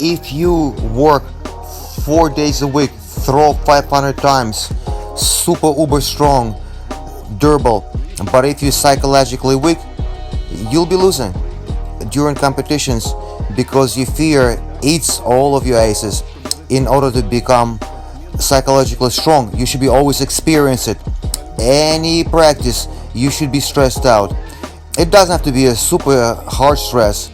if you work 4 days a week, throw 500 times, super uber strong, durable, but if you're psychologically weak, you'll be losing during competitions because your fear eats all of your aces. In order to become psychologically strong, you should be always experience it. Any practice, you should be stressed out. It doesn't have to be a super hard stress.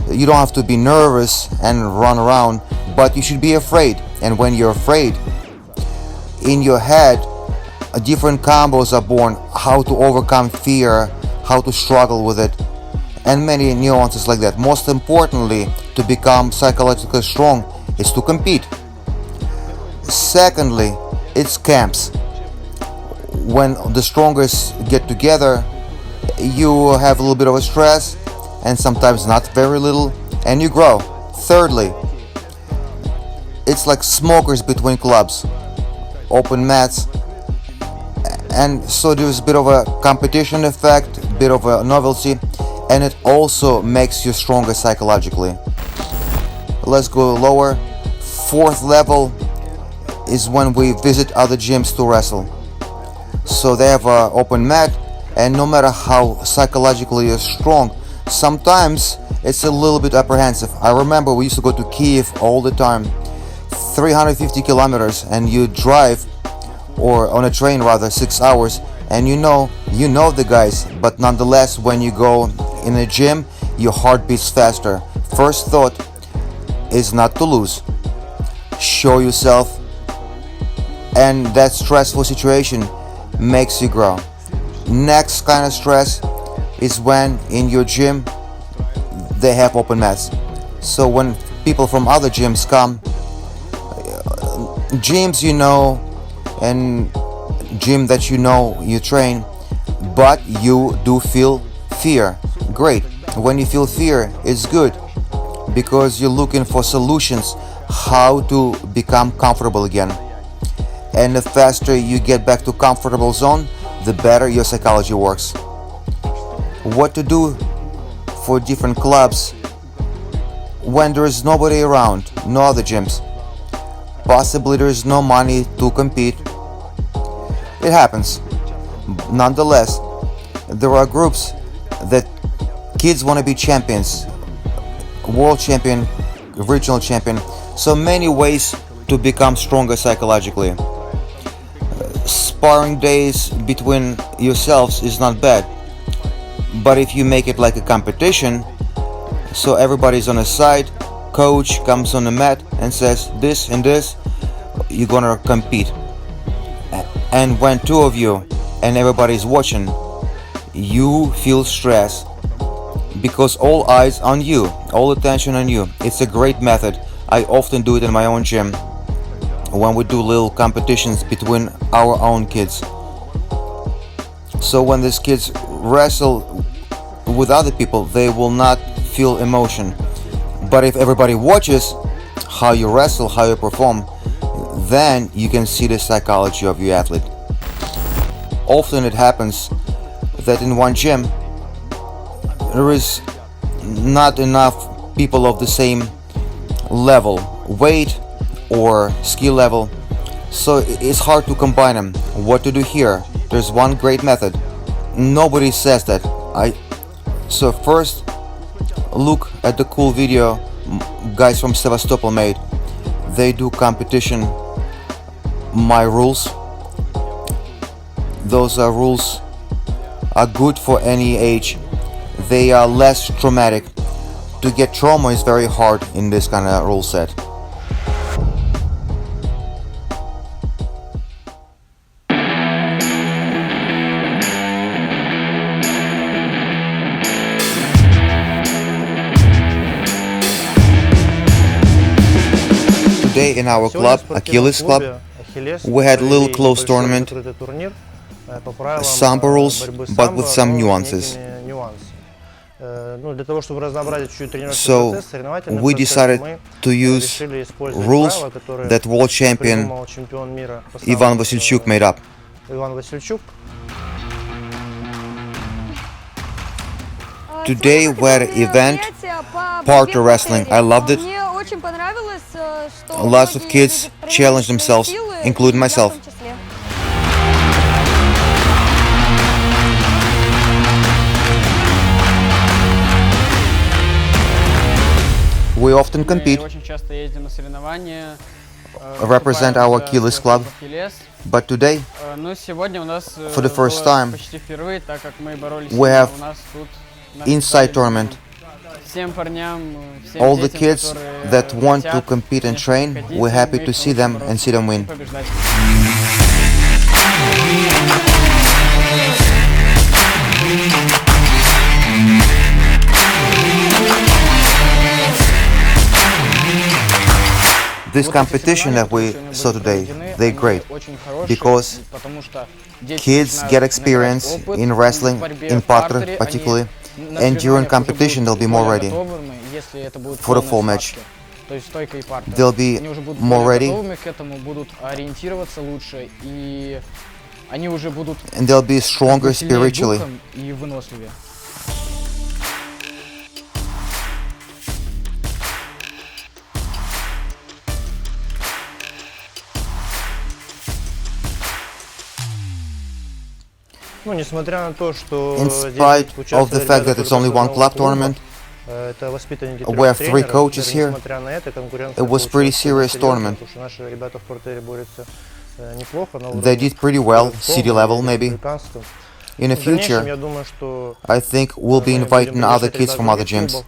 You don't have to be nervous and run around, but you should be afraid. And when you're afraid, in your head, different combos are born, how to overcome fear, how to struggle with it, and many nuances like that. Most importantly, to become psychologically strong is to compete. Secondly, it's camps. When the strongest get together, you have a little bit of a stress, and sometimes not very little, and you grow. Thirdly, it's like smokers between clubs, open mats, and so there's a bit of a competition effect, a bit of a novelty, and it also makes you stronger psychologically. Let's go lower. Fourth level is when we visit other gyms to wrestle. So they have an open mat, and no matter how psychologically you're strong, sometimes it's a little bit apprehensive. I remember we used to go to Kiev all the time, 350 kilometers, and you drive, or on a train rather, 6 hours, and you know the guys, but nonetheless, when you go in a gym, your heart beats faster. First thought is not to lose. Show yourself, and that stressful situation makes you grow. Next kind of stress is when in your gym they have open mats. So when people from other gyms come, gyms and gym that you train, but you do feel fear. Great. When you feel fear, it's good because you're looking for solutions how to become comfortable again. And the faster you get back to comfortable zone, the better your psychology works. What to do for different clubs when there is nobody around, no other gyms. Possibly there is no money to compete. It happens. Nonetheless, there are groups that kids want to be champions, world champion, regional champion. So many ways to become stronger psychologically. Sparring days between yourselves is not bad, but if you make it like a competition, so everybody's on a side, coach comes on the mat and says this and this, you're gonna compete. And when two of you and everybody's watching, you feel stress because all eyes on you, all attention on you. It's a great method. I often do it in my own gym when we do little competitions between our own kids. So when these kids wrestle with other people, they will not feel emotion. But if everybody watches how you wrestle, how you perform, then you can see the psychology of your athlete. Often it happens that in one gym there is not enough people of the same level, weight or skill level, so it's hard to combine them. What to do here? There's one great method. Nobody says that. So first look at the cool video guys from Sevastopol made. They do competition. My rules. Those rules are good for any age. They are less traumatic. To get trauma is very hard in this kind of rule set. Today in our club, Achilles Club, we had a little close tournament, Sambo rules, but with some nuances. So we decided to use rules that world champion Ivan VASYLCHUK made up. Today we had an event, parter wrestling. I loved it. Lots of kids challenge themselves, including myself. We often compete, represent our Achilles club, but today, for the first time, we have inside tournament. All the kids that want to compete and train, we're happy to see them and see them win. This competition that we saw today, they're great because kids get experience in wrestling, in partner particularly, and during competition they'll be more ready for the full match. They'll be more ready and they'll be stronger spiritually. In spite of the fact that it's only one club tournament, we have 3 coaches here. It was a pretty serious tournament. They did pretty well, city level maybe. In the future, I think we'll be inviting other kids from other gyms,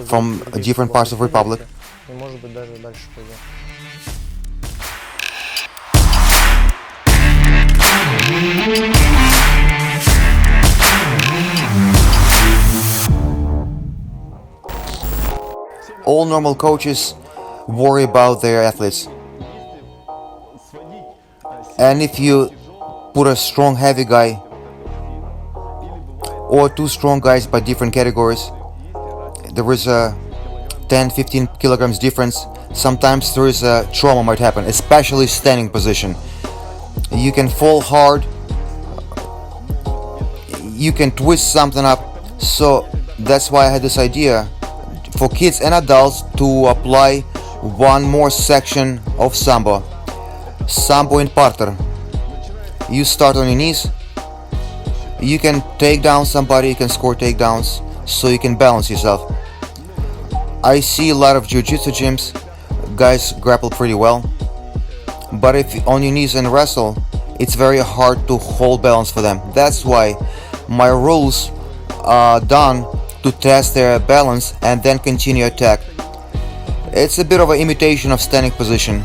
from different parts of the Republic. All normal coaches worry about their athletes. And if you put a strong heavy guy or 2 strong guys by different categories, there is a 10-15 kilograms difference. Sometimes there is a trauma might happen, especially standing position. You can fall hard, you can twist something up. So that's why I had this idea for kids and adults to apply one more section of Sambo. Sambo in parter. You start on your knees. You can take down somebody, you can score takedowns, so you can balance yourself. I see a lot of jiu-jitsu gyms, guys grapple pretty well. But if on your knees and wrestle, it's very hard to hold balance for them. That's why my rules are done to test their balance and then continue attack. It's a bit of an imitation of standing position.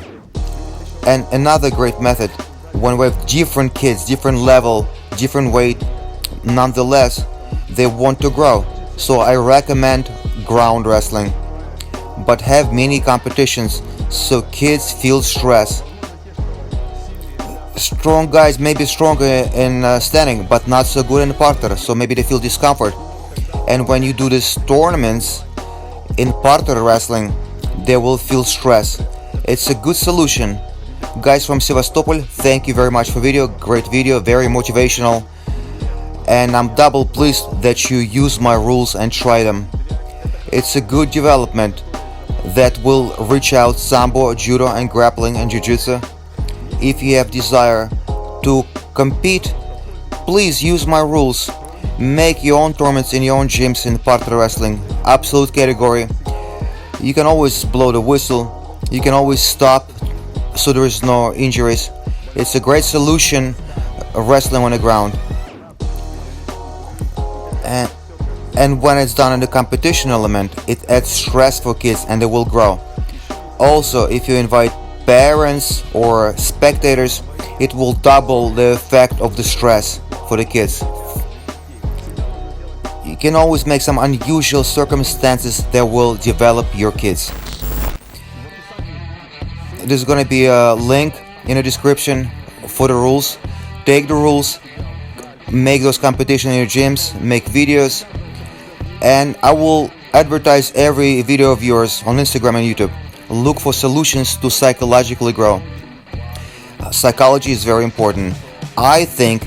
And another great method, when we have different kids, different level, different weight, nonetheless, they want to grow. So I recommend ground wrestling, but have mini competitions so kids feel stress. Strong guys may be stronger in standing, but not so good in parter, so maybe they feel discomfort. And when you do these tournaments in parter wrestling, they will feel stress. It's a good solution. Guys from Sevastopol, thank you very much for video. Great video, very motivational. And I'm double pleased that you use my rules and try them. It's a good development that will reach out Sambo, Judo and grappling and Jiu-Jitsu. If you have desire to compete, please use my rules. Make your own tournaments in your own gyms in partner wrestling. Absolute category. You can always blow the whistle. You can always stop so there is no injuries. It's a great solution, wrestling on the ground. And when it's done in the competition element, it adds stress for kids and they will grow. Also, if you invite parents or spectators, it will double the effect of the stress for the kids. You can always make some unusual circumstances that will develop your kids. There's gonna be a link in the description for the rules. Take the rules, make those competitions in your gyms, make videos, and I will advertise every video of yours on Instagram and YouTube. Look for solutions to psychologically grow. Psychology is very important. I think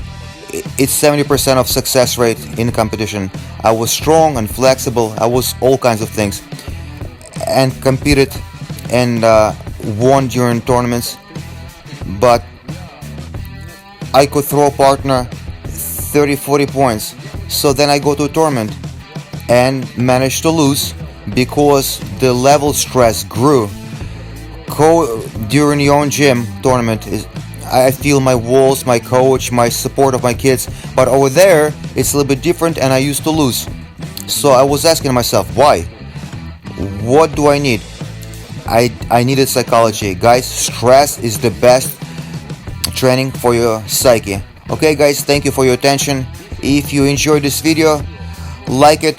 it's 70% of success rate in competition. I was strong and flexible. I was all kinds of things. and competed and won during tournaments, but I could throw a partner 30-40 points. So then I go to a tournament and managed to lose because the level stress grew. During your own gym tournament, I feel my walls, my coach, my support of my kids, but over there it's a little bit different and I used to lose. So I was asking myself, why? What do I need? I needed psychology. Guys, stress is the best training for your psyche. Okay guys, thank you for your attention. If you enjoyed this video, like it,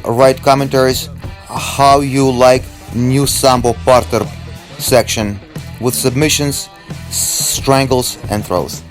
write commentaries how you like new Sambo parter section with submissions, strangles and throws.